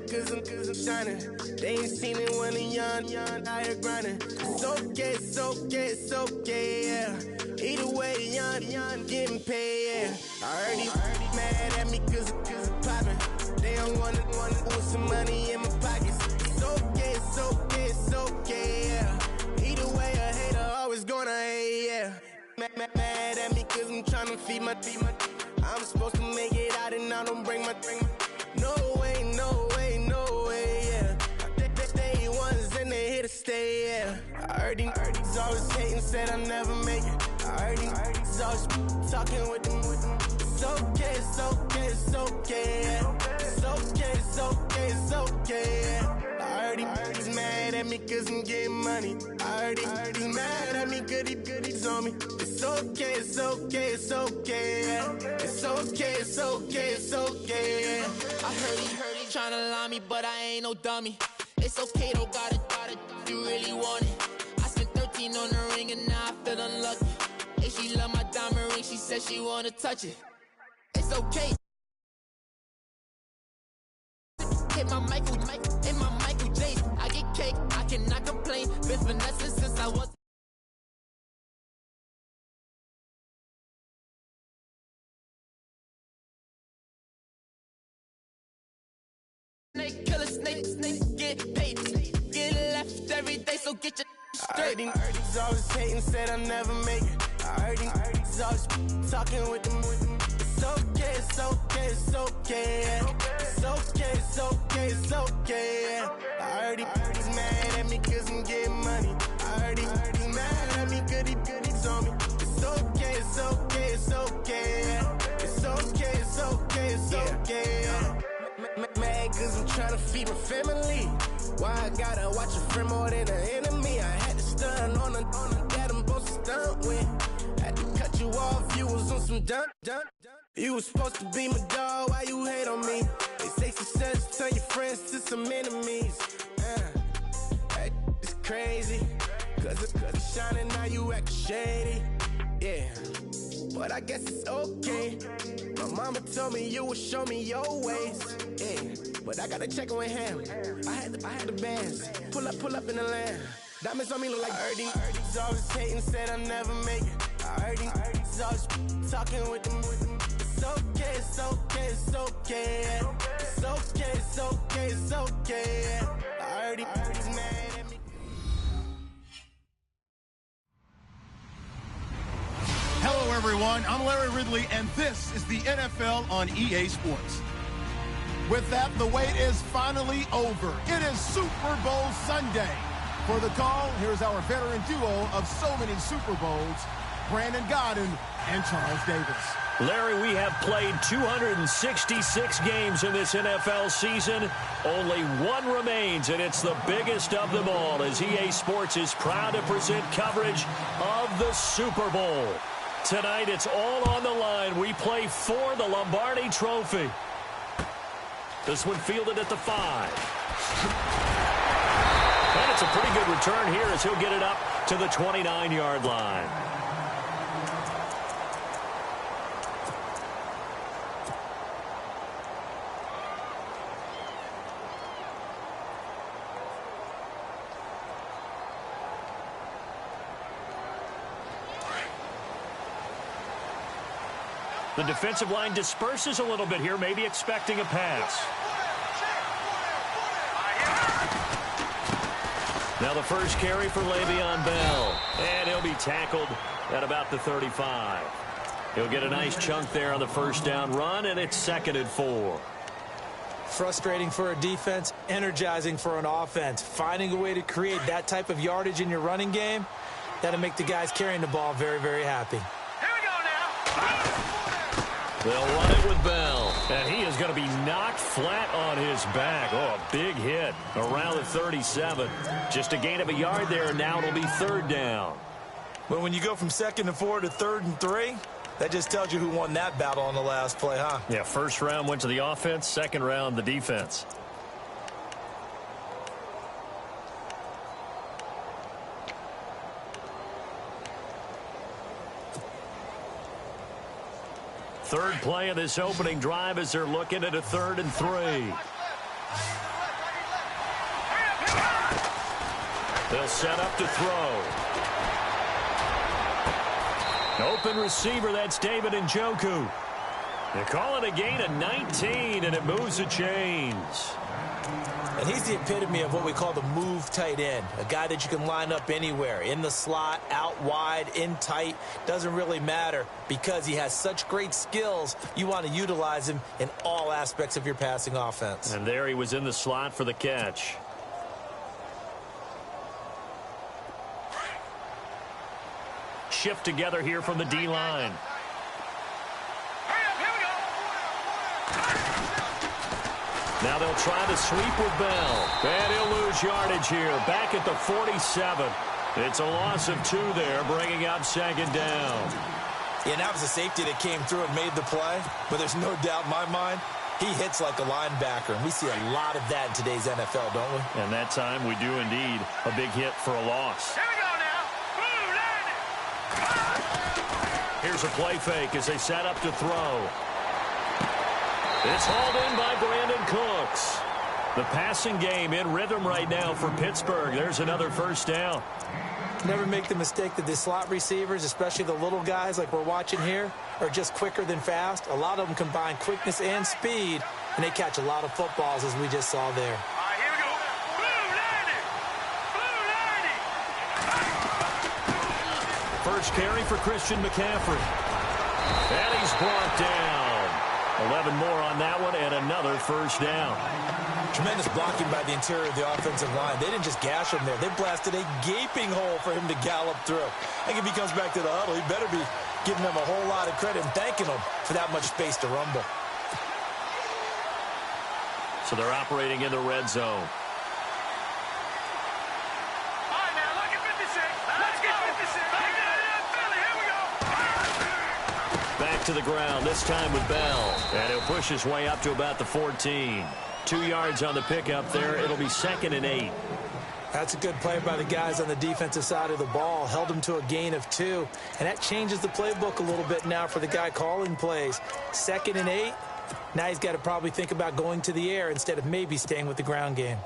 cause I'm shining. They ain't seen it when I'm young, out here grinding. It's okay, it's okay, it's okay, yeah. Either way, young, getting paid, yeah. I heard he mad at me cause I'm poppin'. They don't wanna put some money in my pockets. It's okay, it's okay, it's okay, yeah. Either way, a hater always gonna hate, yeah. Mad at me cause I'm tryna feed my I'm supposed to make it out and I don't bring my No way, no way, no way, yeah. They ones and they here to stay, yeah. I heard these always hating, said I never make it. I heard these always talking with them. It's okay, it's okay, it's okay, yeah. It's okay, it's okay, it's okay, yeah. I heard he's mad at me cause I'm getting money. I heard he's mad at me cause he's on me. It's okay, it's okay, it's okay, yeah. It's okay, it's okay, it's okay, yeah. I heard he tryna lie me, but I ain't no dummy. It's okay though, got it, you really want it. I spent 13 on the ring and now I feel unlucky. Hey, she love my diamond ring, she said she wanna touch it. It's okay. Hit my Michael J's. I get cake, I cannot complain. Been finessing since I was. Snake killer, snake, get paid. Get left every day, so get your straight. I heard he's always hating, said I never make it. I heard he's always talking with them. It's okay, it's okay, it's okay, yeah. It's okay, it's okay, it's okay, yeah. I heard he's mad at me cause I'm getting money. I heard he's mad at me cause he's on me. It's okay, it's okay, it's okay, yeah. It's okay, it's okay, it's okay, yeah. Mad cause I'm tryna feed my family. Why I gotta watch a friend more than an enemy? I had to stun on the that I'm supposed to stunt with. Had to cut you off, you was on some dun. You was supposed to be my dog, why you hate on me? They say success turn your friends to some enemies. Hey, it's crazy, cause it's shining, now you act shady. Yeah, but I guess it's okay. My mama told me you would show me your ways. Yeah, but I gotta check with him. I had the bands. Pull up in the land. Diamonds on me look like I heard he's always hating, said I never make it. I heard he's always talking with them. It's okay, it's okay, it's okay, yeah. It's okay, it's okay, it's okay, yeah. I heard he's mad at me. Hello, everyone. I'm Larry Ridley, and this is the NFL on EA Sports. With that, the wait is finally over. It is Super Bowl Sunday. For the call, here's our veteran duo of so many Super Bowls, Brandon Godden and Charles Davis. Larry, we have played 266 games in this NFL season. Only one remains, and it's the biggest of them all, as EA Sports is proud to present coverage of the Super Bowl. Tonight, it's all on the line. We play for the Lombardi Trophy. This one fielded at the 5. And it's a pretty good return here as he'll get it up to the 29-yard line. The defensive line disperses a little bit here, maybe expecting a pass. Now the first carry for Le'Veon Bell. And he'll be tackled at about the 35. He'll get a nice chunk there on the first down run, and it's 2nd and 4. Frustrating for a defense, energizing for an offense. Finding a way to create that type of yardage in your running game, that'll make the guys carrying the ball very, very happy. They'll run it with Bell, and he is going to be knocked flat on his back. Oh, a big hit around the 37. Just a gain of a yard there, and now it'll be 3rd down. Well, when you go from 2nd and 4 to 3rd and 3, that just tells you who won that battle on the last play, huh? Yeah, first round went to the offense, second round the defense. Third play of this opening drive as they're looking at a 3rd and 3. They'll set up to throw. Open receiver, that's David Njoku. They call it a gain of 19, and it moves the chains. And he's the epitome of what we call the move tight end, a guy that you can line up anywhere, in the slot, out wide, in tight, doesn't really matter because he has such great skills. You want to utilize him in all aspects of your passing offense. And there he was in the slot for the catch. Shift together here from the D-line. Now they'll try to sweep with Bell. And he'll lose yardage here. Back at the 47. It's a loss of 2 there, bringing up second down. Yeah, and that was a safety that came through and made the play. But there's no doubt in my mind, he hits like a linebacker. And we see a lot of that in today's NFL, don't we? And that time we do indeed. A big hit for a loss. Here we go now. Here's a play fake as they set up to throw. It's hauled in by Brandon Cooks. The passing game in rhythm right now for Pittsburgh. There's another first down. Never make the mistake that the slot receivers, especially the little guys like we're watching here, are just quicker than fast. A lot of them combine quickness and speed, and they catch a lot of footballs, as we just saw there. All right, here we go. Blue 90. First carry for Christian McCaffrey. And he's brought down. 11 more on that one, and another first down. Tremendous blocking by the interior of the offensive line. They didn't just gash him there. They blasted a gaping hole for him to gallop through. I think if he comes back to the huddle, he better be giving them a whole lot of credit and thanking them for that much space to rumble. So they're operating in the red zone. Back to the ground, this time with Bell. And he'll push his way up to about the 14. 2 yards on the pickup there. It'll be 2nd and 8. That's a good play by the guys on the defensive side of the ball. Held him to a gain of 2. And that changes the playbook a little bit now for the guy calling plays. 2nd and 8. Now he's got to probably think about going to the air instead of maybe staying with the ground game.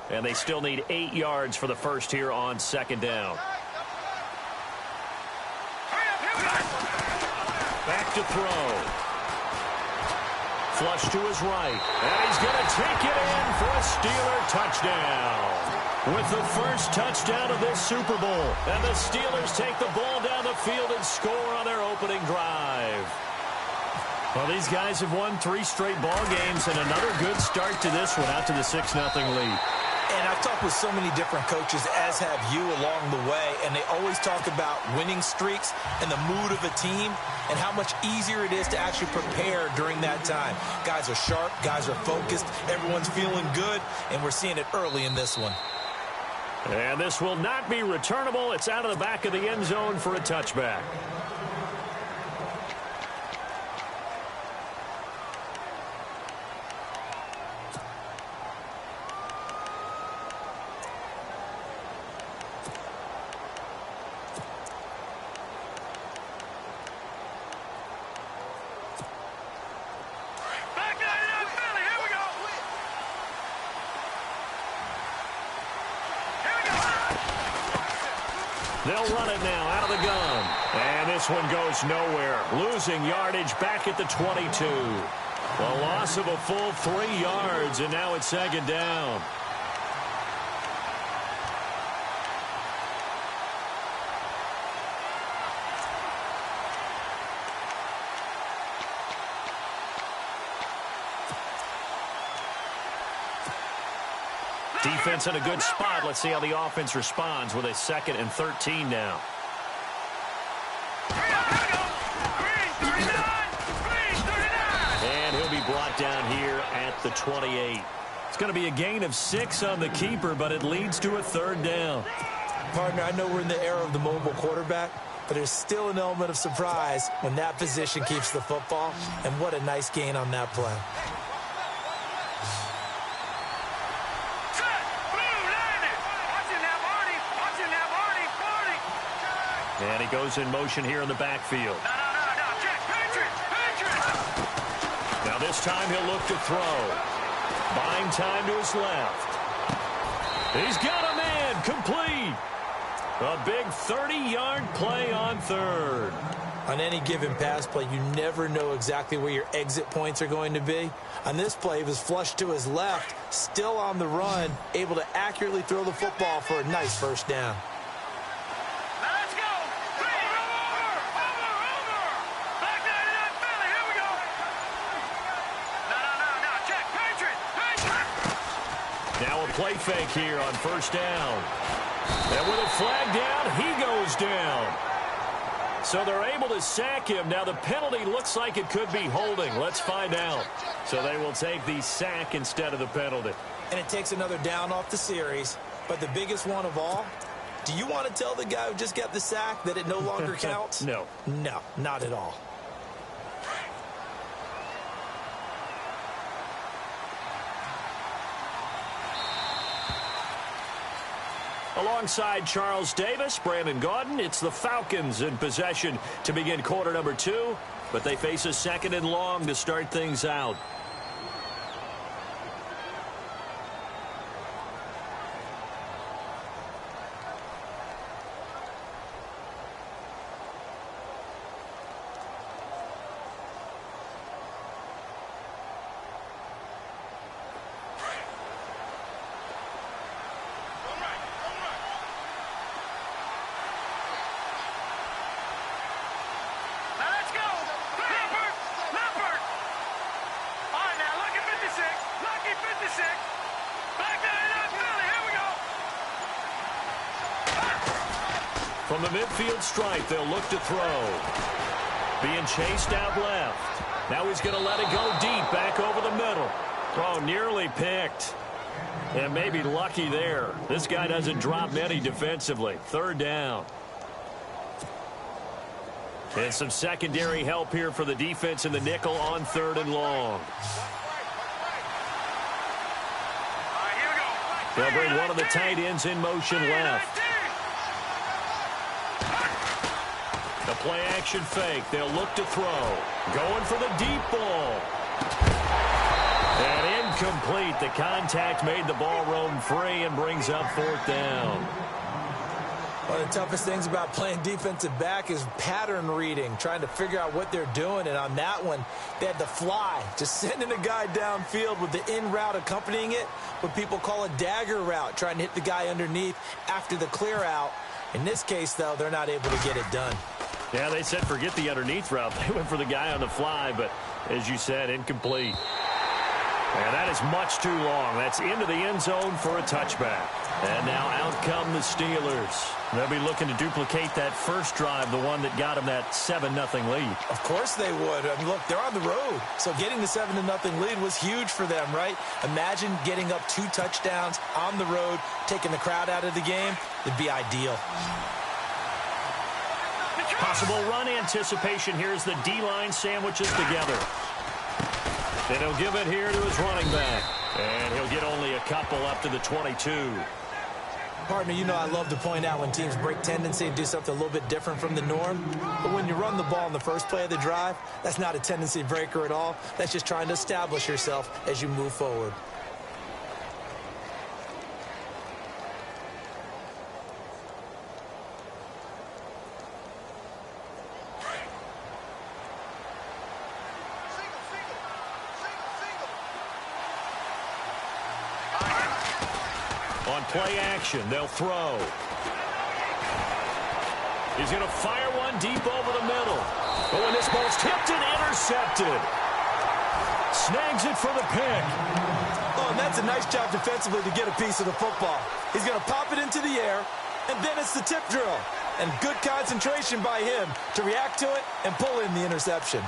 And they still need 8 yards for the first here on 2nd down. Back to throw. Flush to his right. And he's going to take it in for a Steeler touchdown. With the first touchdown of this Super Bowl. And the Steelers take the ball down the field and score on their opening drive. Well, these guys have won 3 straight ball games and another good start to this one out to the 6-0 lead. And I've talked with so many different coaches, as have you, along the way, and they always talk about winning streaks and the mood of a team and how much easier it is to actually prepare during that time. Guys are sharp, guys are focused, everyone's feeling good, and we're seeing it early in this one. And this will not be returnable. It's out of the back of the end zone for a touchback. They'll run it now out of the gun. And this one goes nowhere. Losing yardage back at the 22. A loss of a full 3 yards, and now it's 2nd down. Defense in a good spot. Let's see how the offense responds with a 2nd and 13 now. And he'll be brought down here at the 28. It's going to be a gain of 6 on the keeper, but it leads to a 3rd down. Partner, I know we're in the era of the mobile quarterback, but there's still an element of surprise when that position keeps the football, and what a nice gain on that play. And he goes in motion here in the backfield. No. Check. Patriot. Now this time he'll look to throw. Throwing time to his left. He's got a man. Complete. A big 30-yard play on third. On any given pass play, you never know exactly where your exit points are going to be. On this play, he was flushed to his left, still on the run, able to accurately throw the football for a nice first down. Let's go. Over. Back 99 Philly. Here we go. No. Check. Patriot. Now a play fake here on first down. And with a flag down, he goes down. So they're able to sack him. Now the penalty looks like it could be holding. Let's find out. So they will take the sack instead of the penalty. And it takes another down off the series. But the biggest one of all, do you want to tell the guy who just got the sack that it no longer counts? No. No, not at all. Alongside Charles Davis, Brandon Gaudin, it's the Falcons in possession to begin quarter number 2, but they face a second and long to start things out. From the midfield stripe, they'll look to throw. Being chased out left. Now he's going to let it go deep, back over the middle. Oh, nearly picked. And maybe lucky there. This guy doesn't drop many defensively. Third down. And some secondary help here for the defense in the nickel on third and long. They'll bring one of the tight ends in motion left. The play-action fake. They'll look to throw. Going for the deep ball. And incomplete. The contact made the ball roam free and brings up fourth down. One of the toughest things about playing defensive back is pattern reading, trying to figure out what they're doing. And on that one, they had the fly, just sending a guy downfield with the in route accompanying it, what people call a dagger route, trying to hit the guy underneath after the clear out. In this case, though, they're not able to get it done. Yeah, they said forget the underneath route. They went for the guy on the fly, but as you said, incomplete. And that is much too long. That's into the end zone for a touchback. And now out come the Steelers. They'll be looking to duplicate that first drive, the one that got them that 7-0 lead. Of course they would. I mean, look, they're on the road. So getting the 7-0 lead was huge for them, right? Imagine getting up 2 touchdowns on the road, taking the crowd out of the game. It'd be ideal. Possible run anticipation here as the D-line sandwiches together. And he'll give it here to his running back. And he'll get only a couple up to the 22. Partner, you know I love to point out when teams break tendency and do something a little bit different from the norm. But when you run the ball in the first play of the drive, that's not a tendency breaker at all. That's just trying to establish yourself as you move forward. On play action, they'll throw. He's going to fire one deep over the middle. Oh, and this ball's tipped and intercepted. Snags it for the pick. Oh, and that's a nice job defensively to get a piece of the football. He's going to pop it into the air, and then it's the tip drill. And good concentration by him to react to it and pull in the interception.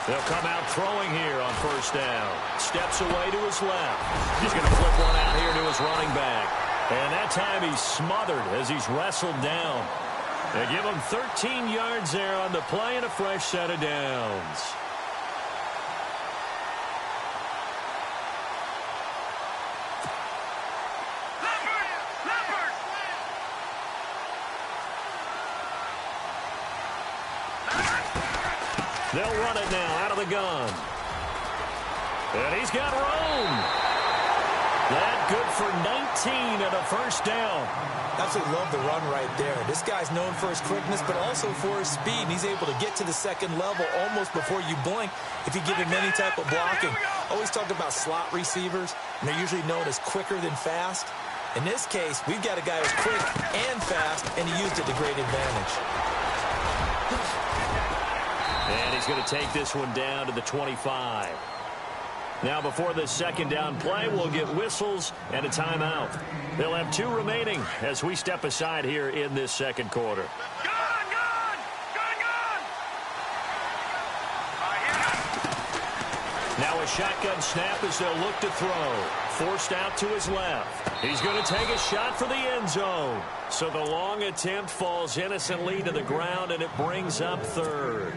They'll come out throwing here on first down. Steps away to his left. He's going to flip one out here to his running back. And that time he's smothered as he's wrestled down. They give him 13 yards there on the play and a fresh set of downs. They'll run it now out of the gun. And he's got room. That good for 19 and a first down. Absolutely love the run right there. This guy's known for his quickness, but also for his speed. And he's able to get to the second level almost before you blink if you give him any type of blocking. Always talk about slot receivers, and they're usually known as quicker than fast. In this case, we've got a guy who's quick and fast, and he used it to great advantage. And he's going to take this one down to the 25. Now, before this second down play, we'll get whistles and a timeout. They'll have 2 remaining as we step aside here in this second quarter. Now a shotgun snap as they'll look to throw. Forced out to his left. He's going to take a shot for the end zone. So the long attempt falls innocently to the ground, and it brings up third.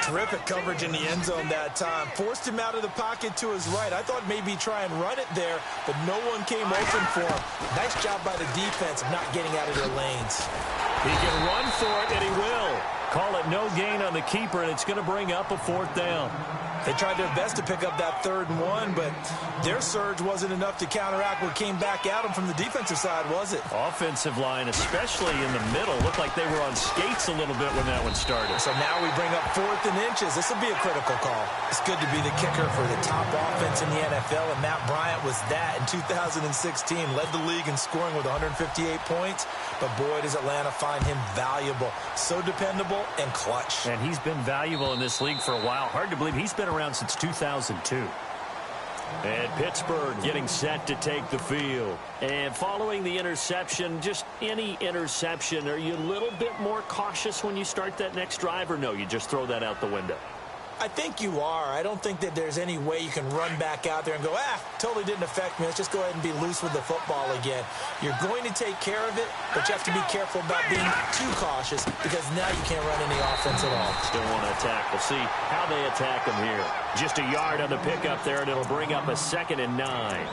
Terrific coverage in the end zone that time. Forced him out of the pocket to his right. I thought maybe try and run it there, but no one came open for him. Nice job by the defense of not getting out of their lanes. He can run for it, and he will. Call it no gain on the keeper, and it's going to bring up a 4th down. They tried their best to pick up that 3rd and 1, but their surge wasn't enough to counteract what came back at them from the defensive side, was it? Offensive line, especially in the middle, looked like they were on skates a little bit when that one started. So now we bring up 4th and inches. This will be a critical call. It's good to be the kicker for the top offense in the NFL, and Matt Bryant was that in 2016. Led the league in scoring with 158 points, but boy, does Atlanta find him valuable. So dependable and clutch. And he's been valuable in this league for a while. Hard to believe he's been around since 2002. And Pittsburgh getting set to take the field. And following the interception, just any interception, are you a little bit more cautious when you start that next drive, or no, you just throw that out the window? I think you are. I don't think that there's any way you can run back out there and go, totally didn't affect me. Let's just go ahead and be loose with the football again. You're going to take care of it, but you have to be careful about being too cautious because now you can't run any offense at all. Still want to attack. We'll see how they attack them here. Just a yard on the pickup there, and it'll bring up a 2nd and 9.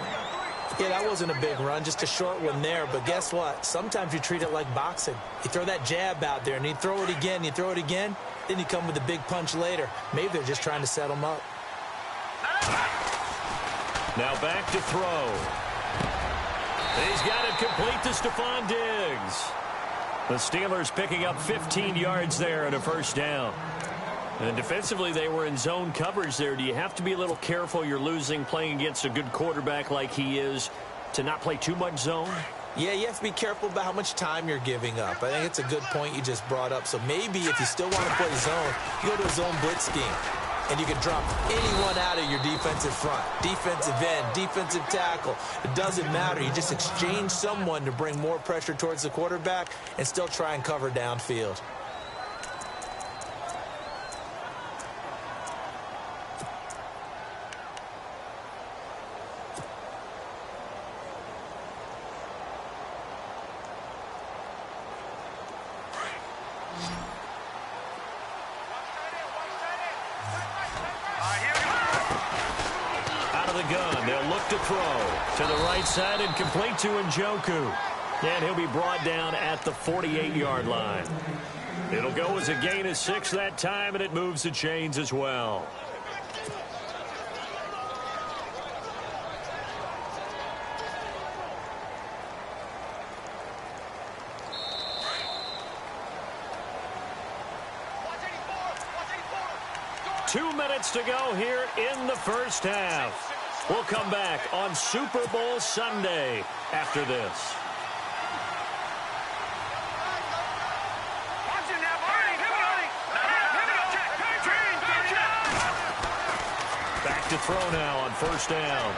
Yeah, that wasn't a big run, just a short one there. But guess what? Sometimes you treat it like boxing. You throw that jab out there, and you throw it again, you throw it again, then you come with a big punch later. Maybe they're just trying to set them up. Now back to throw. He's got it complete to Stephon Diggs. The Steelers picking up 15 yards there and a first down. And defensively, they were in zone coverage there. Do you have to be a little careful? You're losing playing against a good quarterback like he is to not play too much zone? Yeah, you have to be careful about how much time you're giving up. I think it's a good point you just brought up. So maybe if you still want to play zone, you go to a zone blitz scheme. And you can drop anyone out of your defensive front. Defensive end, defensive tackle. It doesn't matter. You just exchange someone to bring more pressure towards the quarterback and still try and cover downfield. To throw to the right side and complete to Njoku. And he'll be brought down at the 48-yard line. It'll go as a gain of 6 that time, and it moves the chains as well. Two minutes to go here in the first half. We'll come back on Super Bowl Sunday after this. Back to throw now on first down.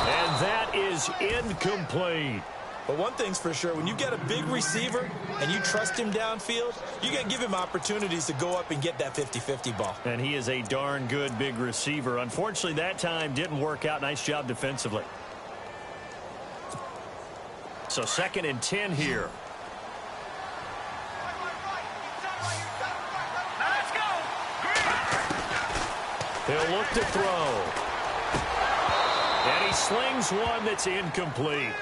And that is incomplete. But one thing's for sure, when you get a big receiver and you trust him downfield, you got to give him opportunities to go up and get that 50-50 ball. And he is a darn good big receiver. Unfortunately, that time didn't work out. Nice job defensively. So 2nd and 10 here. He'll look to throw. And he slings one that's incomplete.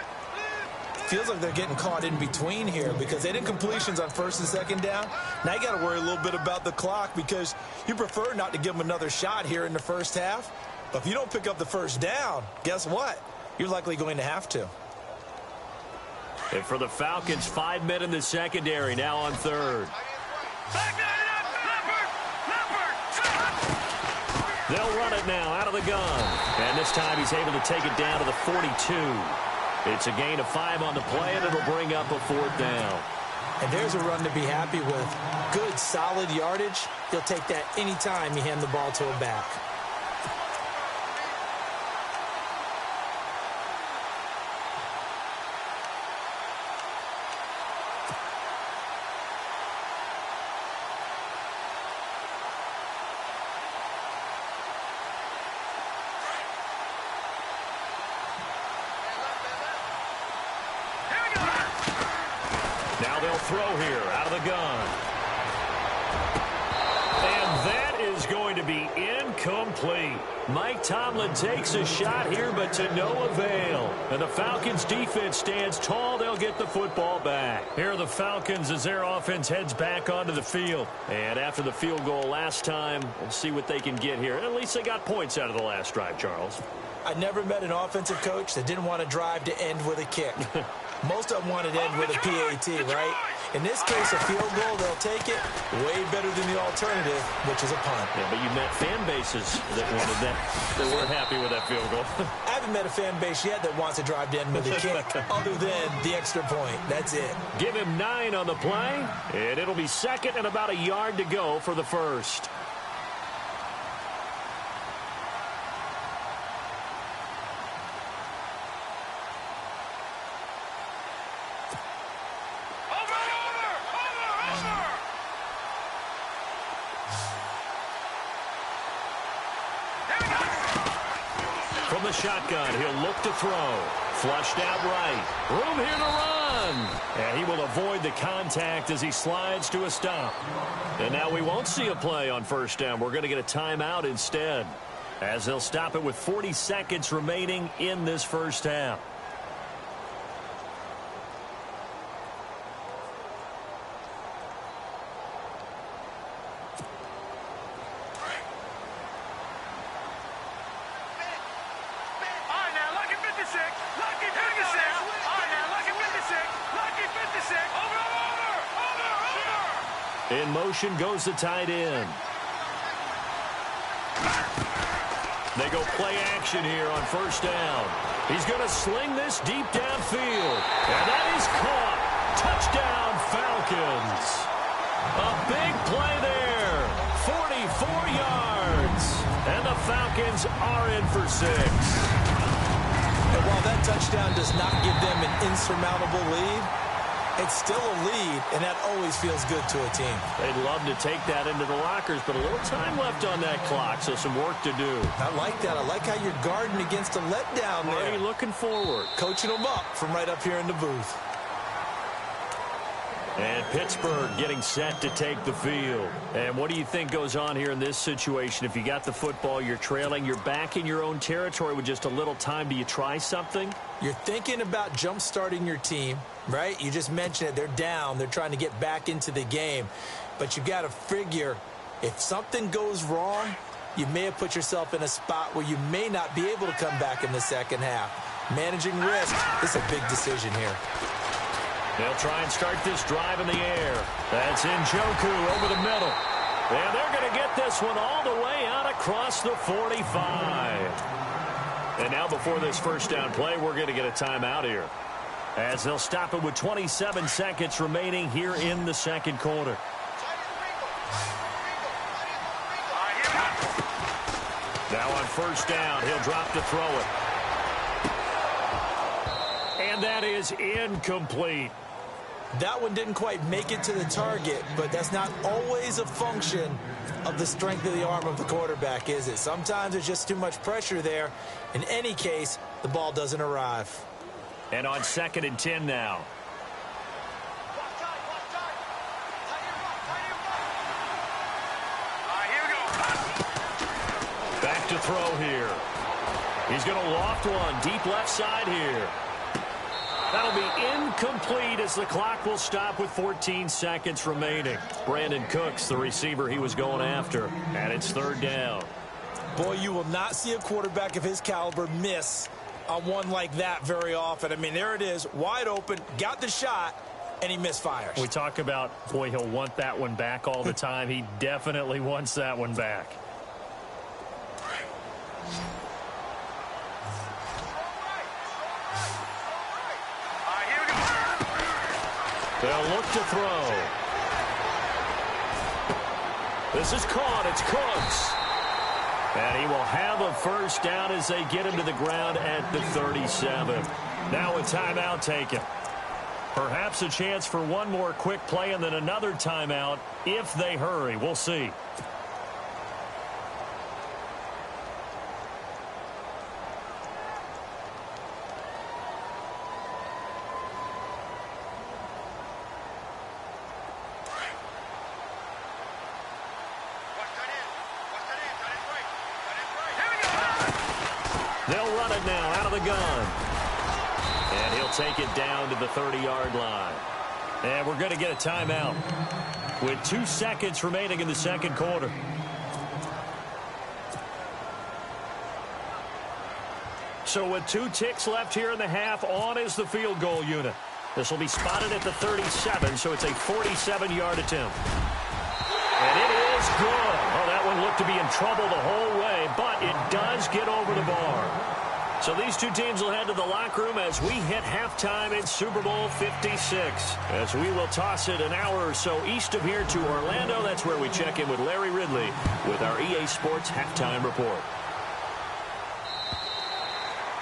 Feels like they're getting caught in between here because they didn't completions on first and second down. Now you got to worry a little bit about the clock because you prefer not to give them another shot here in the first half. But if you don't pick up the first down, guess what? You're likely going to have to. And for the Falcons, 5 men in the secondary, now on third. They'll run it now out of the gun. And this time he's able to take it down to the 42. It's a gain of 5 on the play, and it'll bring up a 4th down. And there's a run to be happy with. Good, solid yardage. You'll take that anytime you hand the ball to a back. Throw here out of the gun. And that is going to be incomplete. Mike Tomlin takes a shot here, but to no avail. And the Falcons defense stands tall. They'll get the football back. Here are the Falcons as their offense heads back onto the field. And after the field goal last time, we'll see what they can get here. At least they got points out of the last drive, Charles. I never met an offensive coach that didn't want to drive to end with a kick. Most of them wanted to end with a PAT, right? In this case, a field goal, they'll take it. Way better than the alternative, which is a punt. Yeah, but you met fan bases that wanted that. They weren't happy with that field goal. I haven't met a fan base yet that wants to drive to end with a kick other than the extra point. That's it. Give him 9 on the play, and it'll be second and about a yard to go for the first. From the shotgun, he'll look to throw. Flushed out right. Room here to run. And he will avoid the contact as he slides to a stop. And now we won't see a play on first down. We're going to get a timeout instead, as they'll stop it with 40 seconds remaining in this first half. In motion goes the tight end. They go play action here on first down. He's going to sling this deep downfield. And that is caught. Touchdown, Falcons. A big play there. 44 yards. And the Falcons are in for 6. And while that touchdown does not give them an insurmountable lead, it's still a lead, and that always feels good to a team. They'd love to take that into the lockers, but a little time left on that clock, so some work to do. I like that. I like how you're guarding against a letdown there. Already looking forward. Coaching them up from right up here in the booth. And Pittsburgh getting set to take the field. And what do you think goes on here in this situation? If you got the football, you're trailing, you're back in your own territory with just a little time. Do you try something? You're thinking about jump-starting your team, right? You just mentioned it. They're down. They're trying to get back into the game. But you got to figure if something goes wrong, you may have put yourself in a spot where you may not be able to come back in the second half. Managing risk is a big decision here. They'll try and start this drive in the air. That's Njoku over the middle. And they're going to get this one all the way out across the 45. And now before this first down play, we're going to get a timeout here, as they'll stop it with 27 seconds remaining here in the second quarter. Now on first down, he'll drop to throw it. And that is incomplete. That one didn't quite make it to the target, but that's not always a function of the strength of the arm of the quarterback, is it? Sometimes there's just too much pressure there. In any case, the ball doesn't arrive. And on 2nd and 10 now. Back to throw here. He's going to loft one deep left side here. That'll be incomplete as the clock will stop with 14 seconds remaining. Brandon Cooks, the receiver he was going after, and it's third down. Boy, you will not see a quarterback of his caliber miss on one like that very often. I mean, there it is, wide open, got the shot, and he misfires. We talk about, boy, he'll want that one back all the time. He definitely wants that one back. They'll look to throw. This is caught. It's Cooks. And he will have a first down as they get him to the ground at the 37. Now a timeout taken. Perhaps a chance for one more quick play and then another timeout if they hurry. We'll see. They'll run it now out of the gun. And he'll take it down to the 30-yard line. And we're going to get a timeout with 2 seconds remaining in the second quarter. So with 2 ticks left here in the half, on is the field goal unit. This will be spotted at the 37, so it's a 47-yard attempt. And it is good. Oh, that one looked to be in trouble the whole way, but it does get over the bar. So these two teams will head to the locker room as we hit halftime in Super Bowl 56. As we will toss it an hour or so east of here to Orlando. That's where we check in with Larry Ridley with our EA Sports Halftime Report.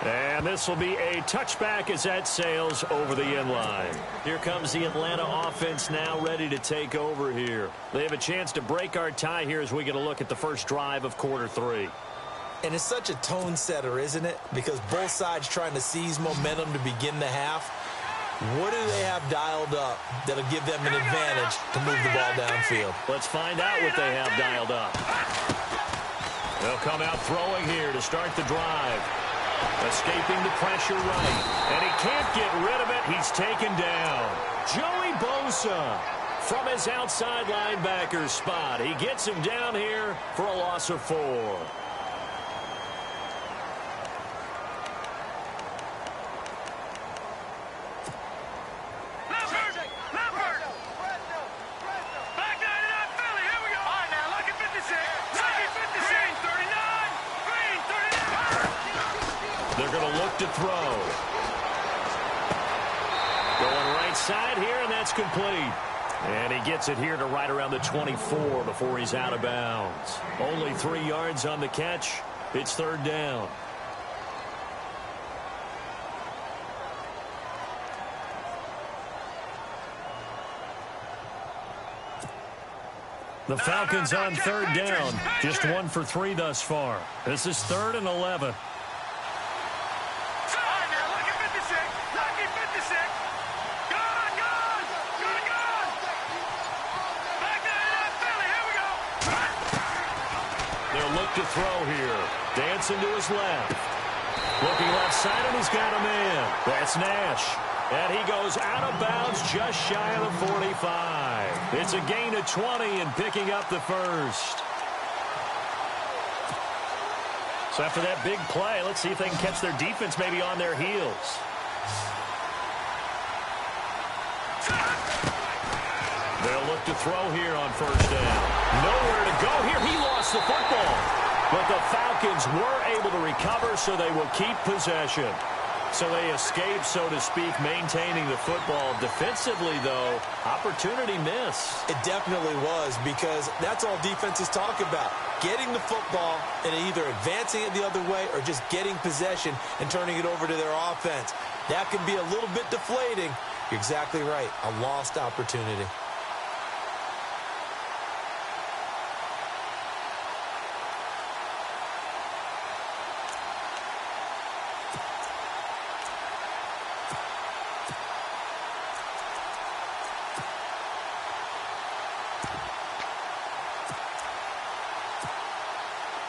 And this will be a touchback as that sails over the end line. Here comes the Atlanta offense now ready to take over here. They have a chance to break our tie here as we get a look at the first drive of quarter 3. And it's such a tone setter, isn't it? Because both sides trying to seize momentum to begin the half. What do they have dialed up that'll give them an advantage to move the ball downfield? Let's find out what they have dialed up. They'll come out throwing here to start the drive. Escaping the pressure right. And he can't get rid of it. He's taken down. Joey Bosa from his outside linebacker spot. He gets him down here for a loss of 4. To throw. Going right side here, and that's complete. And he gets it here to right around the 24 before he's out of bounds. Only 3 yards on the catch. It's third down. The Falcons on third down. Just 1 for 3 thus far. This is 3rd and 11. To throw here. Dancing to his left. Looking left side, and he's got a man. That's Nash. And he goes out of bounds just shy of the 45. It's a gain of 20 and picking up the first. So after that big play, let's see if they can catch their defense maybe on their heels. They'll look to throw here on first down. Nowhere to go here. He lost the football. But the Falcons were able to recover, so they will keep possession. So they escape, so to speak, maintaining the football. Defensively, though, opportunity miss. It definitely was, because that's all defenses talk about. Getting the football and either advancing it the other way or just getting possession and turning it over to their offense. That can be a little bit deflating. You're exactly right. A lost opportunity.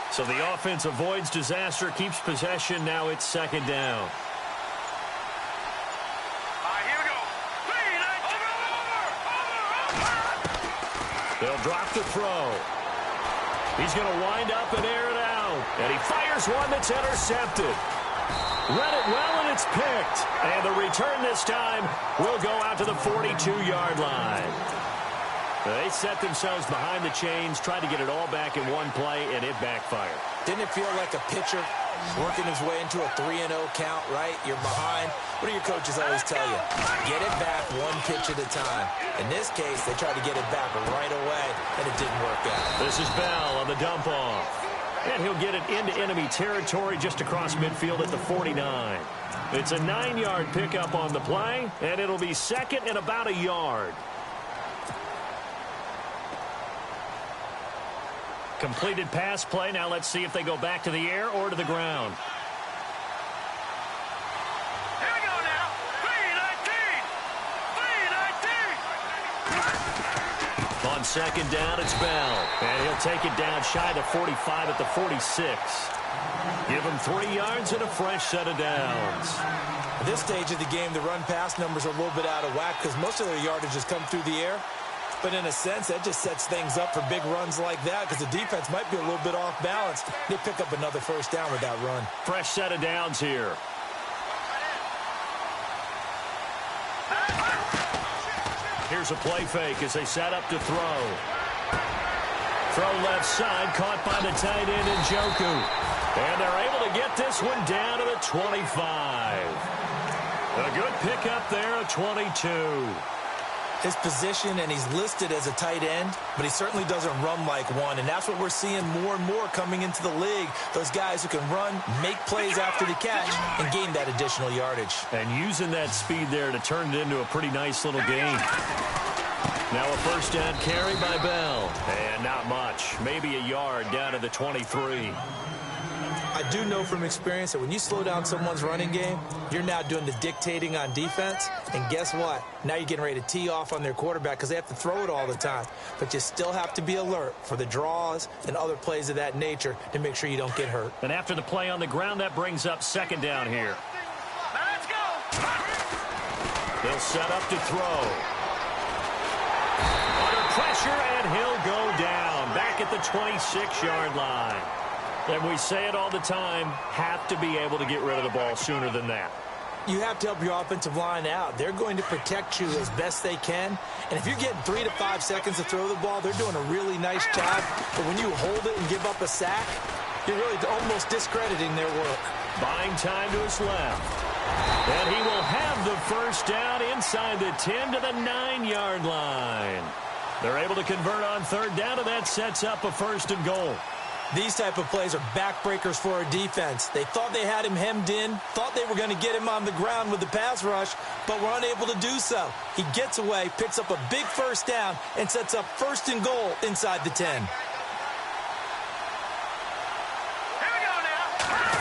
So the offense avoids disaster, keeps possession. Now it's second down. They'll drop the throw. He's going to wind up and air it out. And he fires one that's intercepted. Read it well, and it's picked. And the return this time will go out to the 42-yard line. They set themselves behind the chains, tried to get it all back in one play, and it backfired. Didn't it feel like a pitcher working his way into a 3-0 count, right? You're behind. What do your coaches always tell you? Get it back one pitch at a time. In this case, they tried to get it back right away, and it didn't work out. This is Bell on the dump-off. And he'll get it into enemy territory just across midfield at the 49. It's a 9-yard pickup on the play, and it'll be second and about a yard. Completed pass play. Now let's see if they go back to the air or to the ground. Here we go now. 3-19. On second down, it's Bell. And he'll take it down shy of the 45 at the 46. Give him 3 yards and a fresh set of downs. At this stage of the game, the run-pass numbers are a little bit out of whack because most of their yardage has come through the air. But in a sense, that just sets things up for big runs like that because the defense might be a little bit off balance. They pick up another first down with that run. Fresh set of downs here. Here's a play fake as they set up to throw. Throw left side, caught by the tight end Njoku. And they're able to get this one down to the 25. A good pickup there, a 22. His position, and he's listed as a tight end, but he certainly doesn't run like one, and that's what we're seeing more and more coming into the league. Those guys who can run, make plays after the catch, and gain that additional yardage. And using that speed there to turn it into a pretty nice little game. Now a first down carry by Bell. And not much. Maybe a yard down to the 23. I do know from experience that when you slow down someone's running game, you're now doing the dictating on defense. And guess what? Now you're getting ready to tee off on their quarterback because they have to throw it all the time. But you still have to be alert for the draws and other plays of that nature to make sure you don't get hurt. And after the play on the ground, that brings up second down here. Now let's go. They'll set up to throw. Under pressure, and he'll go down. Back at the 26-yard line. And we say it all the time, have to be able to get rid of the ball sooner than that. You have to help your offensive line out. They're going to protect you as best they can. And if you're getting 3 to 5 seconds to throw the ball, they're doing a really nice job. But when you hold it and give up a sack, you're really almost discrediting their work. Buying time to his left. And he will have the first down inside the 10 to the 9-yard line. They're able to convert on third down, and that sets up a first and goal. These type of plays are backbreakers for a defense. They thought they had him hemmed in, thought they were going to get him on the ground with the pass rush, but were unable to do so. He gets away, picks up a big first down, and sets up first and goal inside the 10. Here we go now.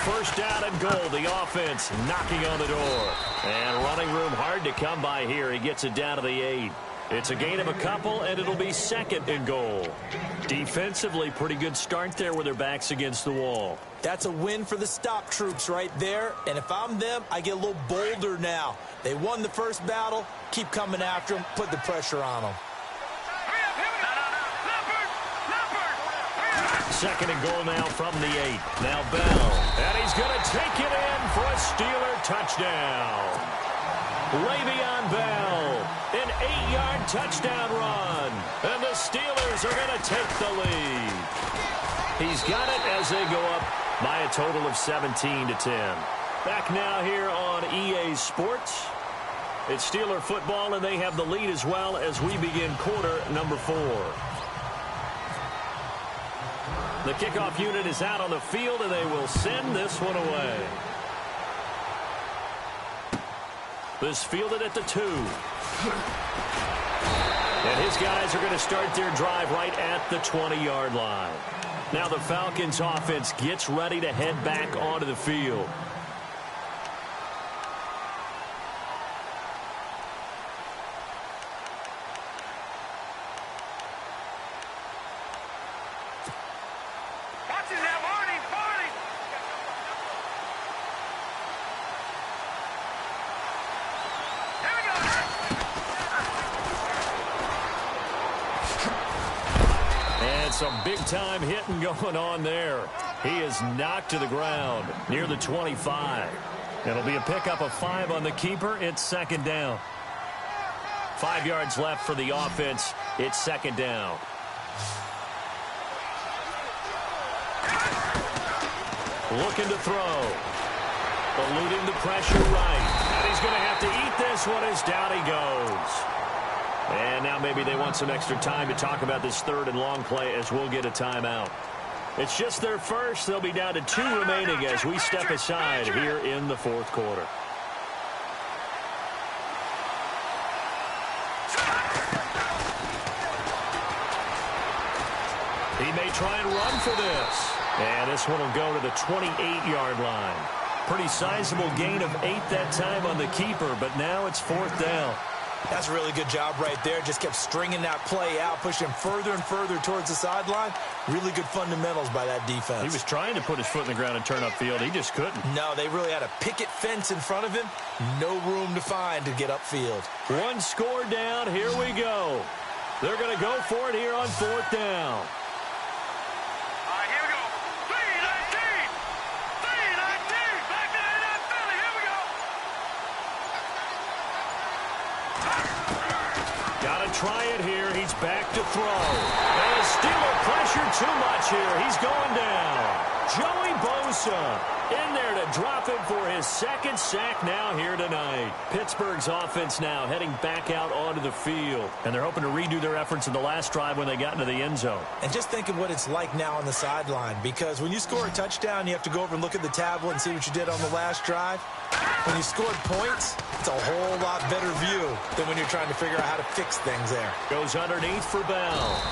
First down and goal, the offense knocking on the door. And running room hard to come by here. He gets it down to the 8. It's a gain of a couple, and it'll be second and goal. Defensively, pretty good start there with their backs against the wall. That's a win for the stop troops right there, and if I'm them, I get a little bolder now. They won the first battle, keep coming after them, put the pressure on them. Second and goal now from the 8. Now Bell, and he's going to take it in for a Steeler touchdown. Le'Veon Bell, an 8-yard touchdown run, and the Steelers are going to take the lead. He's got it as they go up by a total of 17-10. Back now here on EA Sports. It's Steeler football, and they have the lead as well as we begin quarter number 4. The kickoff unit is out on the field, and they will send this one away. This fielded at the 2. And his guys are going to start their drive right at the 20-yard line. Now the Falcons offense gets ready to head back onto the field. Watching that Marty. Here we go. Some big-time hitting going on there. He is knocked to the ground near the 25. It'll be a pickup of 5 on the keeper. It's second down. 5 yards left for the offense. It's second down. Looking to throw. Eluding the pressure right. And he's going to have to eat this one as down he goes. And now maybe they want some extra time to talk about this third and long play as we'll get a timeout. It's just their first. They'll be down to 2 remaining as we step aside here in the fourth quarter. He may try and run for this. And this one will go to the 28-yard line. Pretty sizable gain of 8 that time on the keeper, but now it's fourth down. That's a really good job right there. Just kept stringing that play out, pushing him further and further towards the sideline. Really good fundamentals by that defense. He was trying to put his foot in the ground and turn upfield. He just couldn't. No, they really had a picket fence in front of him. No room to find to get upfield. One score down. Here we go. They're going to go for it here on fourth down. Try it here. He's back to throw. And the Steeler pressure too much here. He's going down. Joey Bosa in there to drop him for his second sack now here tonight. Pittsburgh's offense now heading back out onto the field. And they're hoping to redo their efforts in the last drive when they got into the end zone. And just think of what it's like now on the sideline. Because when you score a touchdown, you have to go over and look at the tablet and see what you did on the last drive. When you scored points, it's a whole lot better view than when you're trying to figure out how to fix things there. Goes underneath for Bell.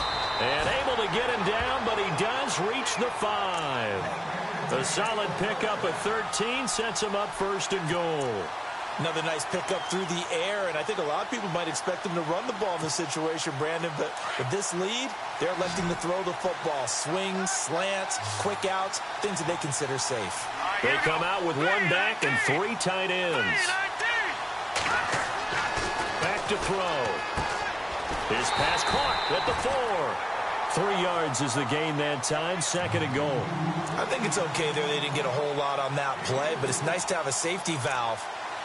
And able to get him down, but he does reach the 5. A solid pickup of 13 sets him up first and goal. Another nice pickup through the air, and I think a lot of people might expect him to run the ball in this situation, Brandon, but with this lead, they're electing to throw the football. Swings, slants, quick outs, things that they consider safe. They come out with 1 back and 3 tight ends. Back to throw. His pass caught at the 4. 3 yards is the gain that time, second and goal. I think it's okay there. They didn't get a whole lot on that play, but it's nice to have a safety valve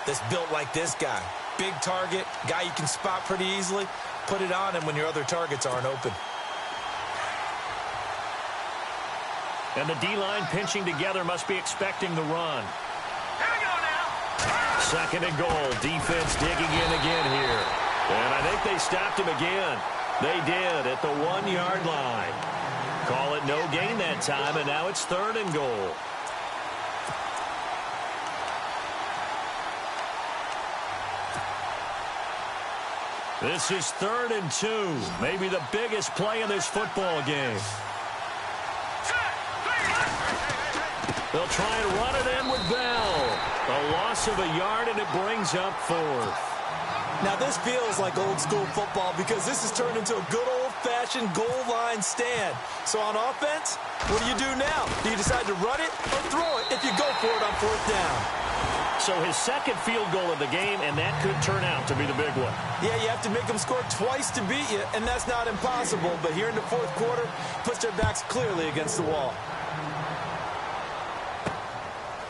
that's built like this guy. Big target, guy you can spot pretty easily. Put it on him when your other targets aren't open. And the D-line pinching together, must be expecting the run. Here we go now. Second and goal. Defense digging in again here. And I think they stopped him again. They did at the 1-yard line. Call it no gain that time, and now it's third and goal. This is 3rd and 2. Maybe the biggest play in this football game. They'll try and run it in with Bell. A loss of a yard, and it brings up 4th. Now, this feels like old-school football because this has turned into a good old-fashioned goal line stand. So on offense, what do you do now? Do you decide to run it or throw it if you go for it on 4th down? So his second field goal of the game, and that could turn out to be the big one. Yeah, you have to make them score twice to beat you, and that's not impossible. But here in the 4th quarter, puts their backs clearly against the wall.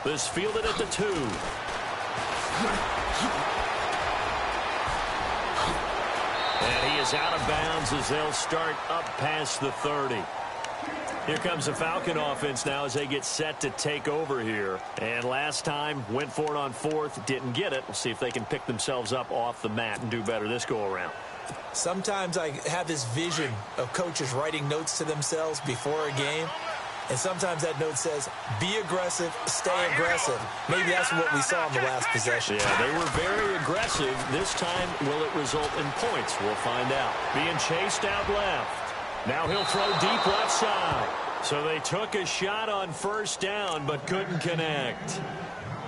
This fielded at the 2. And he is out of bounds as they'll start up past the 30. Here comes the Falcon offense now as they get set to take over here. And last time, went for it on 4th, didn't get it. We'll see if they can pick themselves up off the mat and do better this go-around. Sometimes I have this vision of coaches writing notes to themselves before a game. And sometimes that note says, be aggressive, stay aggressive. Maybe that's what we saw in the last possession. Yeah, they were very aggressive. This time, will it result in points? We'll find out. Being chased out left. Now he'll throw deep left side. So they took a shot on 1st down, but couldn't connect.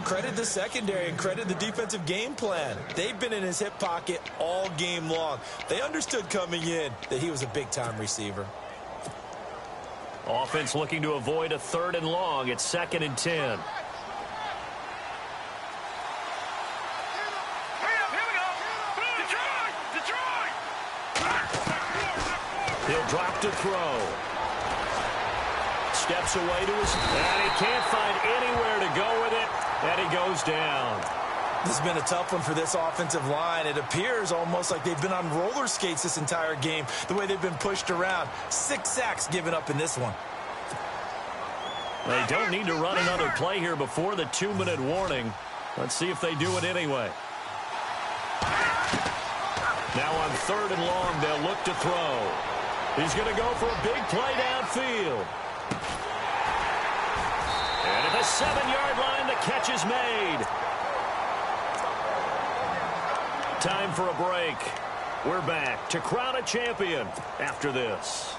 Credit the secondary and credit the defensive game plan. They've been in his hip pocket all game long. They understood coming in that he was a big-time receiver. Offense looking to avoid a 3rd and long. It's 2nd and 10. Here we go. Detroit! He'll drop to throw. steps away to his... And he can't find anywhere to go with it, and he goes down. This has been a tough one for this offensive line. It appears almost like they've been on roller skates this entire game, the way they've been pushed around. 6 sacks given up in this one. They don't need to run another play here before the 2-minute warning. Let's see if they do it anyway. Now on 3rd and long, they'll look to throw. He's going to go for a big play downfield. And at the 7-yard line, the catch is made. Time for a break. We're back to crown a champion after this.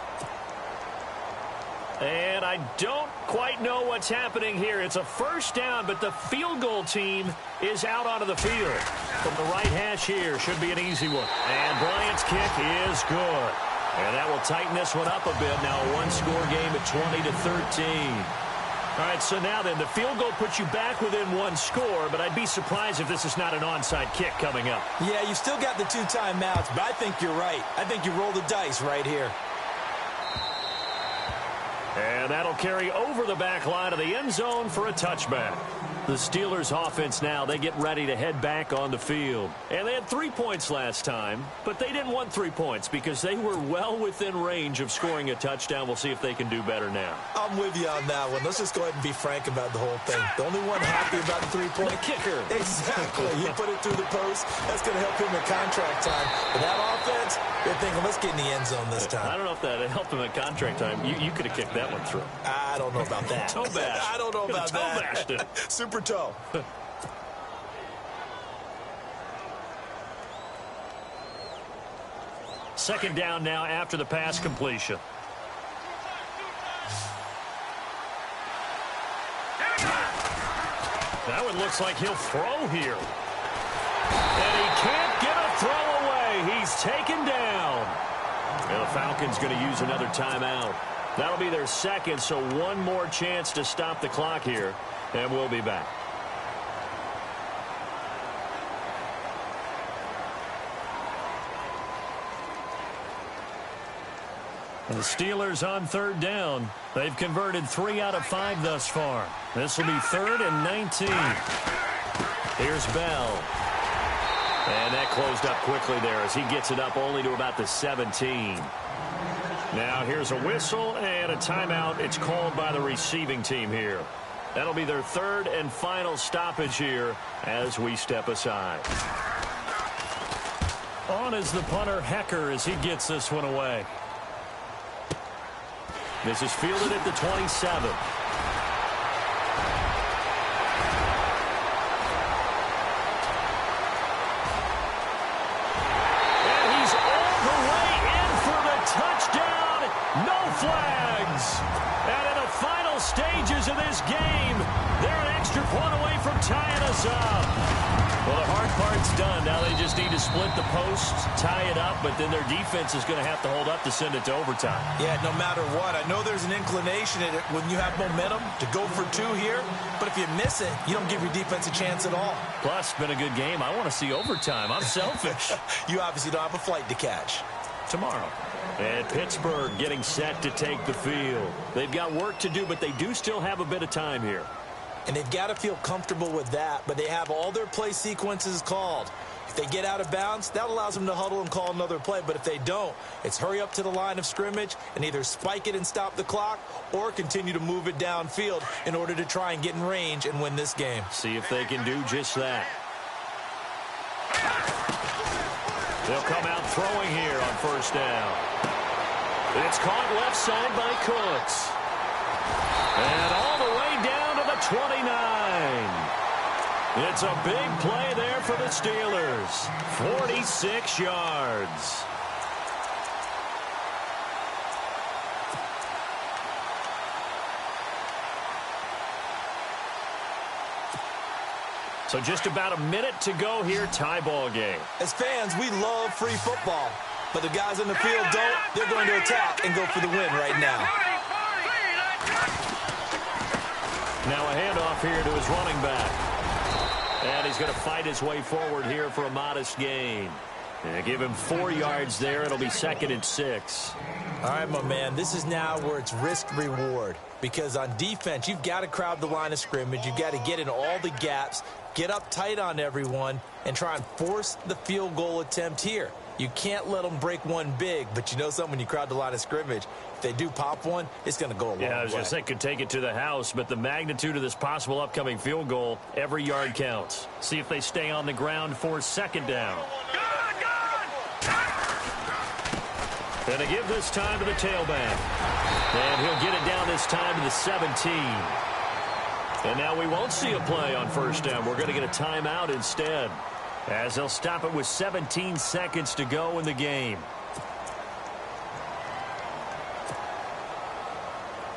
And I don't quite know what's happening here. It's a first down, but the field goal team is out onto the field. From the right hash here, should be an easy one. And Bryant's kick is good. And that will tighten this one up a bit. Now a one-score game at 20-13. All right, so now then, the field goal puts you back within 1 score, but I'd be surprised if this is not an onside kick coming up. Yeah, you still got the 2 timeouts, but I think you're right. I think you roll the dice right here. And that'll carry over the back line of the end zone for a touchback. The Steelers offense now, they get ready to head back on the field. And they had 3 points last time, but they didn't want 3 points because they were well within range of scoring a touchdown. We'll see if they can do better now. I'm with you on that one. Let's just go ahead and be frank about the whole thing. The only one happy about the 3-point. The kicker. Exactly. He put it through the post. That's going to help him in contract time. But that offense, they're thinking, let's get in the end zone this time. I don't know if that helped him at contract time. You could have kicked that one through. I don't know about that. Toe bash. I don't know about toe that. Bashed it. Super toe. Second down now after the pass completion. That one looks like he'll throw here. And he can't get a throw away. He's taken down. And the Falcons going to use another timeout. That'll be their second, so one more chance to stop the clock here. And we'll be back. The Steelers on 3rd down. They've converted 3 out of 5 thus far. This will be 3rd and 19. Here's Bell. And that closed up quickly there as he gets it up only to about the 17. Now here's a whistle and a timeout. It's called by the receiving team here. That'll be their 3rd and final stoppage here as we step aside. On is the punter, Hecker, as he gets this one away. This is fielded at the 27. And he's all the way in for the touchdown. No flags. And in the final stages of this game, they're an extra point away from tying us up. Well, the hard part's done. Now they just need to split the posts, tie it up, but then their defense is going to have to hold up to send it to overtime. Yeah, no matter what. I know there's an inclination in it when you have momentum to go for 2 here, but if you miss it, you don't give your defense a chance at all. Plus, it's been a good game. I want to see overtime. I'm selfish. You obviously don't have a flight to catch. Tomorrow. And Pittsburgh getting set to take the field. They've got work to do, but they do still have a bit of time here. And they've got to feel comfortable with that, but they have all their play sequences called. If they get out of bounds, that allows them to huddle and call another play. But if they don't, it's hurry up to the line of scrimmage and either spike it and stop the clock or continue to move it downfield in order to try and get in range and win this game. See if they can do just that. They'll come out throwing here on 1st down. It's caught left side by Cooks. And all the way down to the 29. It's a big play there for the Steelers. 46 yards. So just about a minute to go here, tie ball game. As fans, we love free football. But the guys on the field don't. They're going to attack and go for the win right now. Now a handoff here to his running back. And he's going to fight his way forward here for a modest gain. And give him 4 yards there. It'll be 2nd and 6. All right, my man, this is now where it's risk-reward. because on defense, you've got to crowd the line of scrimmage. You've got to get in all the gaps, get up tight on everyone, and try and force the field goal attempt here. You can't let them break one big, but you know something, when you crowd the line of scrimmage, if they do pop one, it's going to go a long way. Yeah, I was going to say, could take it to the house, but the magnitude of this possible upcoming field goal, every yard counts. See if they stay on the ground for second down. And to give this time to the tailback. And he'll get it down this time to the 17. And now we won't see a play on first down. We're going to get a timeout instead, as they'll stop it with 17 seconds to go in the game.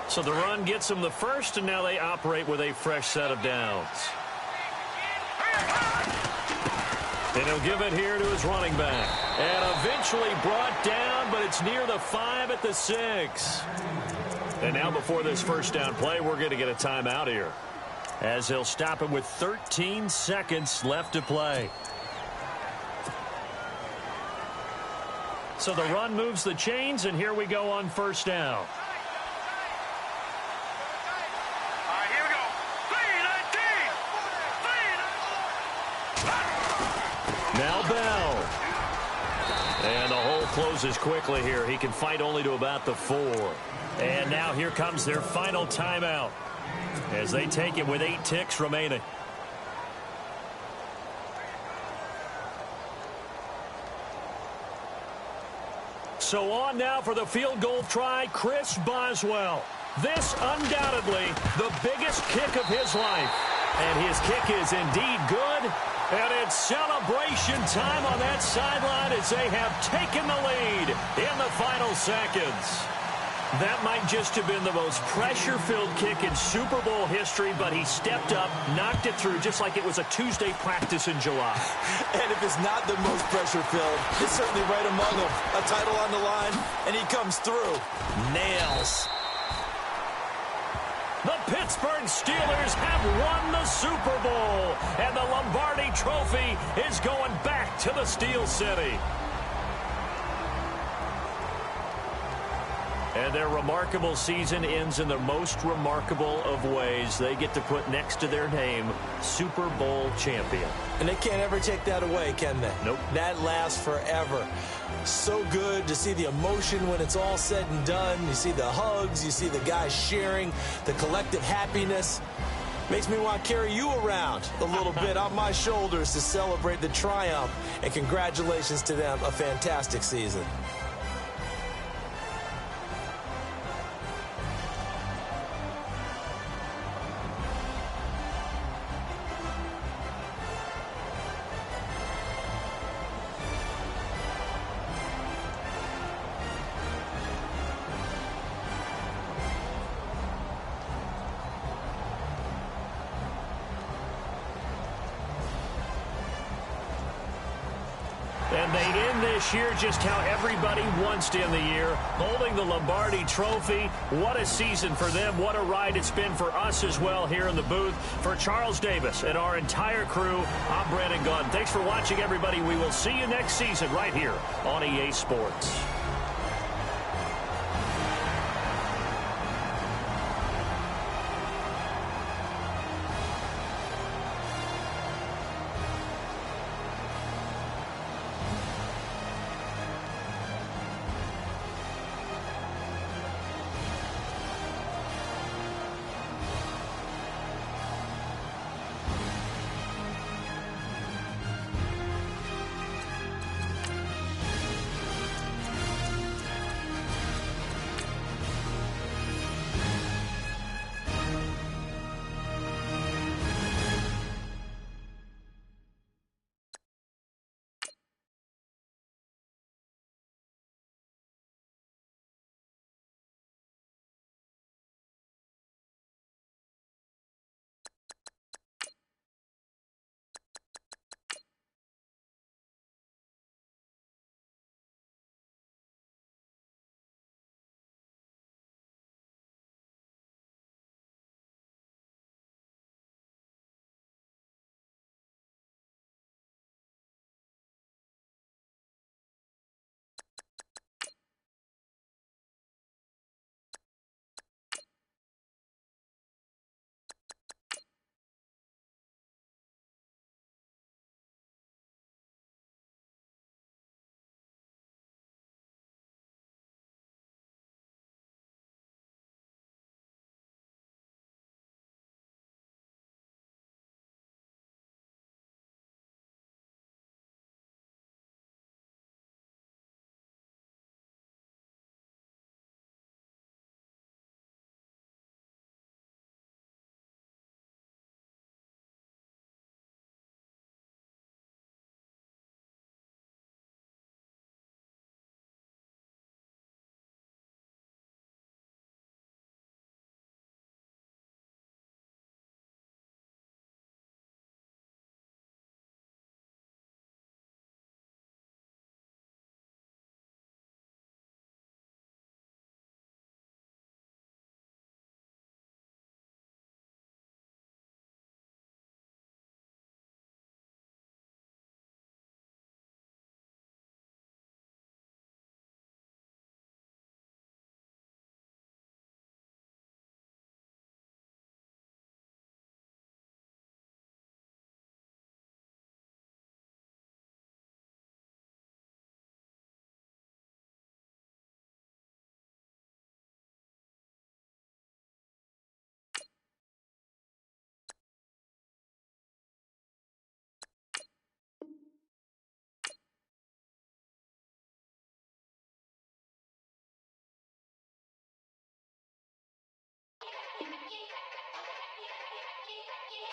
So the run gets them the first, and now they operate with a fresh set of downs. And he'll give it here to his running back. And eventually brought down, but it's near the 5 at the 6. And now before this first down play, we're going to get a timeout here, as they'll stop it with 13 seconds left to play. So the run moves the chains, and here we go on first down. Now Bell. And the hole closes quickly here. He can fight only to about the 4. And now here comes their final timeout, as they take it with 8 ticks remaining. So on now for the field goal try, Chris Boswell. This undoubtedly the biggest kick of his life. And his kick is indeed good. And it's celebration time on that sideline as they have taken the lead in the final seconds. That might just have been the most pressure-filled kick in Super Bowl history, but he stepped up, knocked it through just like it was a Tuesday practice in July. And if it's not the most pressure-filled, it's certainly right among them. A title on the line, and he comes through. Nails. The Pittsburgh Steelers have won the Super Bowl, and the Lombardi Trophy is going back to the Steel City. And their remarkable season ends in the most remarkable of ways. They get to put next to their name, Super Bowl champion. And they can't ever take that away, can they? Nope. That lasts forever. So good to see the emotion when it's all said and done. You see the hugs, you see the guys sharing, the collective happiness. Makes me want to carry you around a little bit on my shoulders to celebrate the triumph. And congratulations to them, a fantastic season. And they end this year just how everybody wants to end the year, holding the Lombardi Trophy. What a season for them. What a ride it's been for us as well here in the booth. For Charles Davis and our entire crew, I'm Brandon Gunn. Thanks for watching, everybody. We will see you next season right here on EA Sports.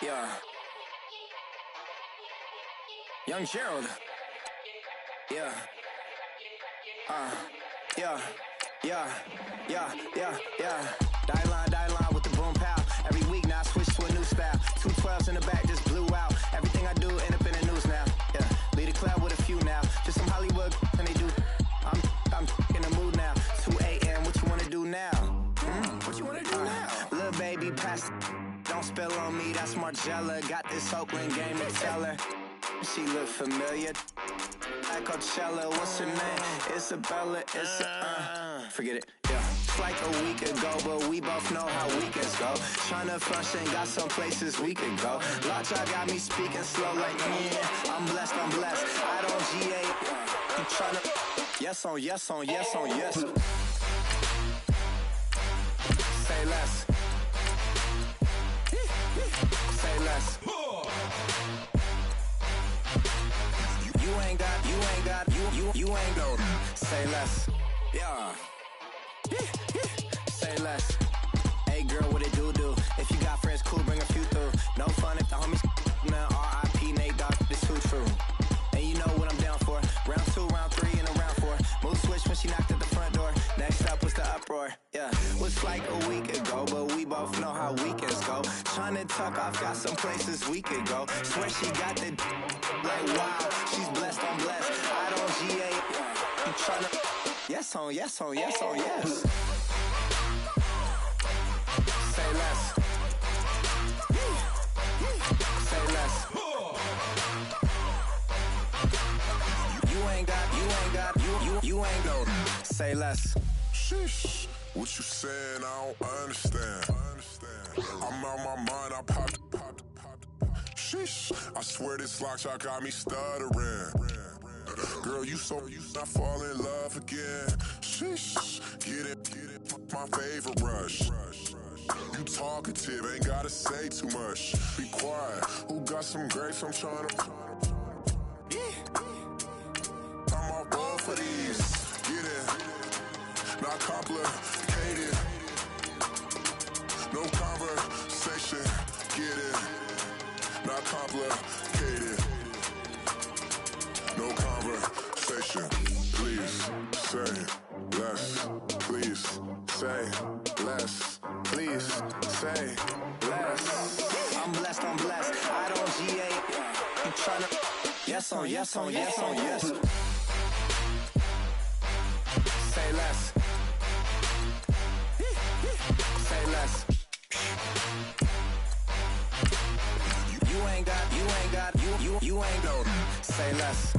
Yeah. Young Gerald. Yeah. Yeah. Die line with the boom pow. Every week now I switch to a new style. 212s in the back just blew out. Everything I do end up in the news now. Yeah. Lead a club with a few now. Just some Hollywood and they do. I'm in the mood now. 2 a.m. What you wanna do now? What you wanna do now? Little baby pass. Don't spill on me. That's Margella. Got this Oakland game to tell her. She look familiar. At Coachella, what's her name? Isabella, forget it, yeah. It's like a week ago, but we both know how weekends go. Tryna function, got some places we could go. Lockjaw got me speaking slow like, yeah, I'm blessed. I don't GA, I'm tryna, yes on yes. Say less. Say less. You ain't go. Say less. Yeah. Say less. Hey girl, what it do? If you got friends, cool, bring a few through. No fun if the homies man. R.I.P. Nate Dogg, this too true. And you know what I'm down for. Round 2, round 3, and a round 4. Mood switch when she knocked at the front door. Next up was the uproar. Yeah. Was like a week ago, but we both know how weekends go. Tryna tuck off, got some places we could go. Swear she got the like wow, she's blessed, I'm blessed. I don't GA. I'm tryna yes on yes. Say less. Say less. You ain't go. Say less. Sheesh. What you saying? I don't understand. I'm out my mind. I popped. Sheesh. I swear this lockjaw got me stuttering. Girl, you not fall in love again. Sheesh. Get it. My favorite rush. You talkative, ain't gotta say too much. Be quiet. Who got some grapes? I'm tryna. I'm all ball for these. Get it. Not complicated. No conversation. Get it. Not complicated. No conversation. Please say less. Please say less. Please say less. I'm blessed. I don't GA. I'm tryna yes on yes. Say less. Say less. You ain't go. Say less.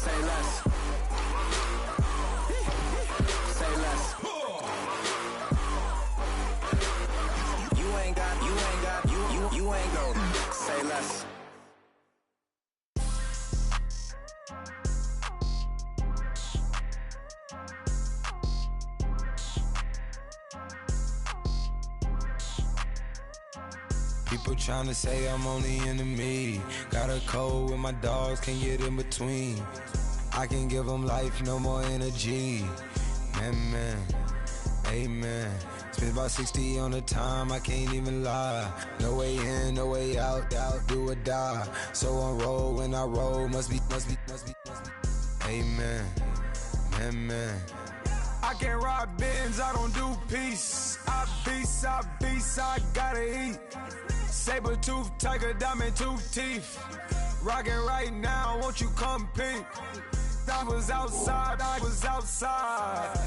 Say less. Say less. You ain't go. Say less. People tryna say I'm only enemy. Got a cold with my dogs, can't get in between. I can give them life, no more energy. Man, amen. Spent about 60 on the time, I can't even lie. No way in, no way out, do or die. So on roll, when I roll, must be. Amen, man. I can't ride Benz, I don't do peace. I beast, I gotta eat. Saber tooth, tiger, diamond tooth teeth. Rockin' right now, won't you come peep? I was outside.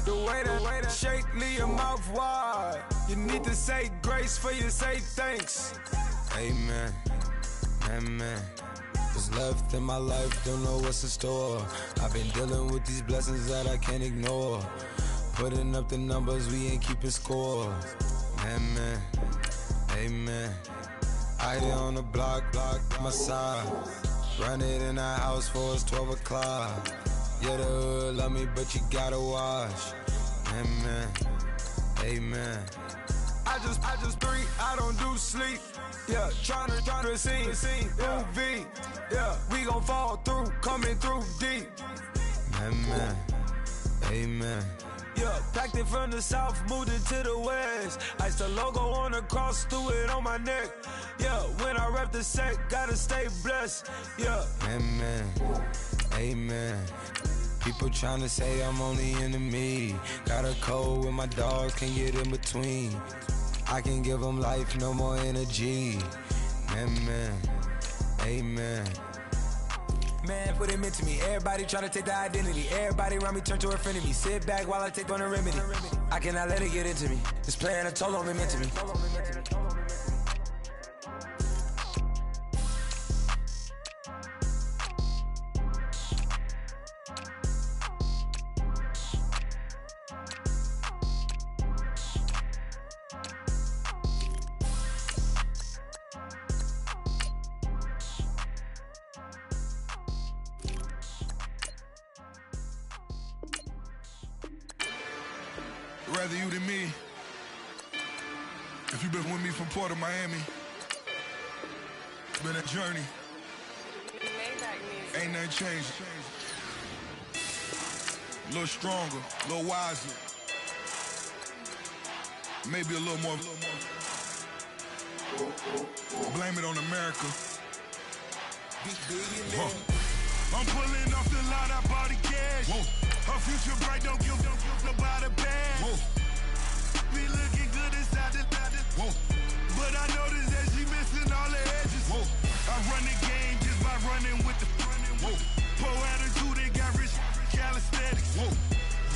The way that shake, leave your mouth wide. You need to say grace for you say thanks. Amen, amen. What's left in my life, don't know what's in store. I've been dealing with these blessings that I can't ignore. Putting up the numbers, we ain't keeping score. Amen, amen. I here on the block, my side. Run it in the house for it's 12 o'clock. Yeah, the hood love me, but you gotta watch. Amen, amen. I just drink, I don't do sleep. Yeah, tryna see. UV, yeah, we gon' fall through, coming through deep. Amen, amen. Yeah, packed it from the south, moved it to the west. Iced the logo on the cross, threw it on my neck. Yeah, when I rep the set, gotta stay blessed. Yeah. Amen, amen. People tryna say I'm only enemy. Got a code with my dogs, can't get in between. I can give them life, no more energy. Amen, amen. Man, what it meant to me. Everybody try to take the identity. Everybody around me turn to a friend of me. Sit back while I take on a remedy. I cannot let it get into me. This playing a toll on me, meant to me. Rather you than me. If you've been with me from Port of Miami, it's been a journey. Ain't nothing changed. A little stronger, a little wiser. Maybe a little more. Blame it on America. I'm pulling off the line, I bought the cash. Whoa. Her future bright, don't give about a bag. Whoa. Be looking good inside the whoa. But I noticed that she missing all the edges. Whoa. I run the game just by running with the whoa. Poor attitude, they got rich calisthenics. Whoa.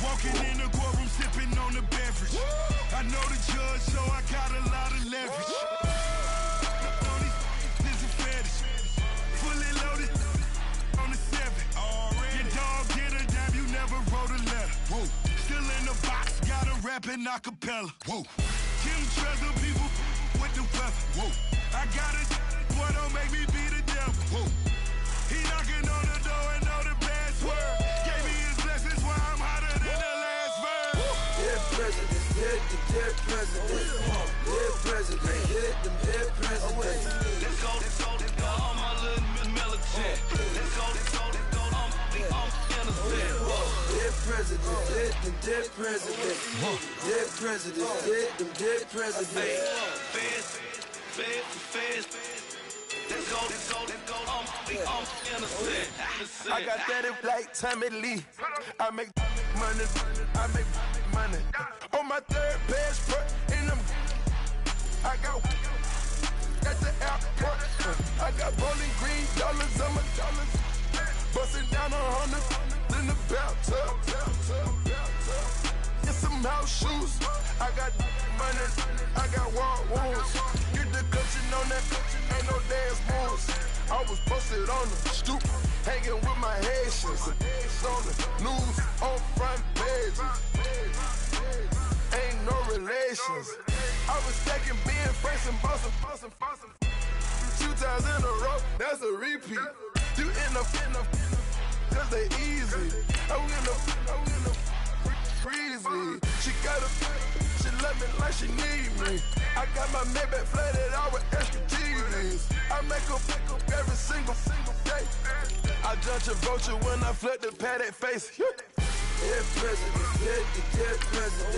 Walking in the courtroom, sipping on the beverage. Whoa. I know the judge, so I got a lot of leverage. This is a fetish. Fully loaded on the 7. Your dog get a dime, you never wrote a letter. Whoa. Still in the box, gotta rap in acapella. Whoa. Kim Treasure, people with the weather. Whoa. I got it, boy, don't make me be the devil. Whoa. He knocking on the door and know the password. Gave me his blessings while I'm hotter than the last verse. Dead presidents, dead presidents. Dead presidents, hit them dead presidents. Let's go, all my little militant. Let's go, I'm innocent. Dead presidents, hit them dead presidents. Dead presidents, hit them dead presidents. Fast. Let's go, I'm innocent. I got that in like Tommy Lee. I make money. On my third passport in them. I got at the airport. I got bowling green dollars on my dollars. Busting down 100 in the bathtub. Get some house shoes. I got money. I got war wounds. Get the coaching on that. Ain't no dance moves. I was posted on the stoop, hanging with my Haitians. On the news, on front pages. Ain't no relations. I was stacking being fresh and bustin'. 2 times in a row, that's a repeat. You in the cause they easy. I'm in the breezy. She love me like she need me. I got my Maybach flooded out with extra TVs. I make up every single day. I judge a vulture when I flip the paddock face. Dead presidents, dead presidents.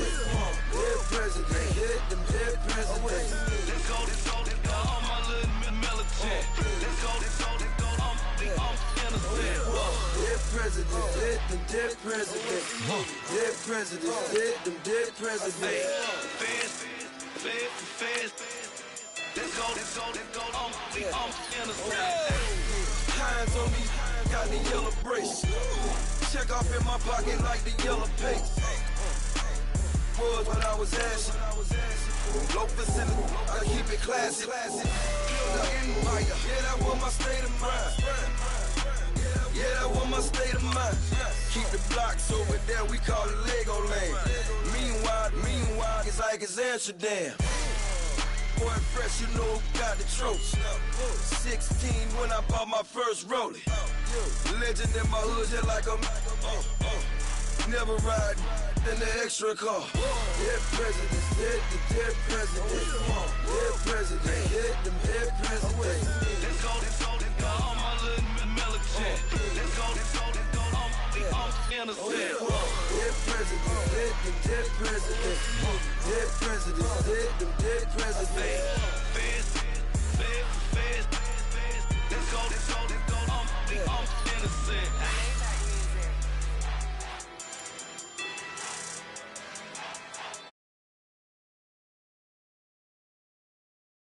Dead presidents, hit them dead presidents. Let's go, all my little militant. Let's go, I'm innocent. Dead presidents, hit them dead presidents. Dead presidents, hit them dead presidents. Fast. Let's go, I'm innocent. Hands on me, got the yellow brace. Check off in my pocket like the yellow paste. Was when I was asking. Low facility, I keep it classy. The empire, yeah, that was my state of mind. Yeah, that was my state of mind. Keep the blocks over there, we call it Lego land. Meanwhile, it's like it's Amsterdam. Boy, fresh, you know who got the tropes. 16 when I bought my first rollie. Legend in my hood, just like a never ride in the extra car. Dead presidents, dead presidents. Dead presidents, hit them dead presidents. Let's go, all my little militant. Let's go, I'm innocent. Dead presidents, dead presidents, dead presidents, dead presidents. Fans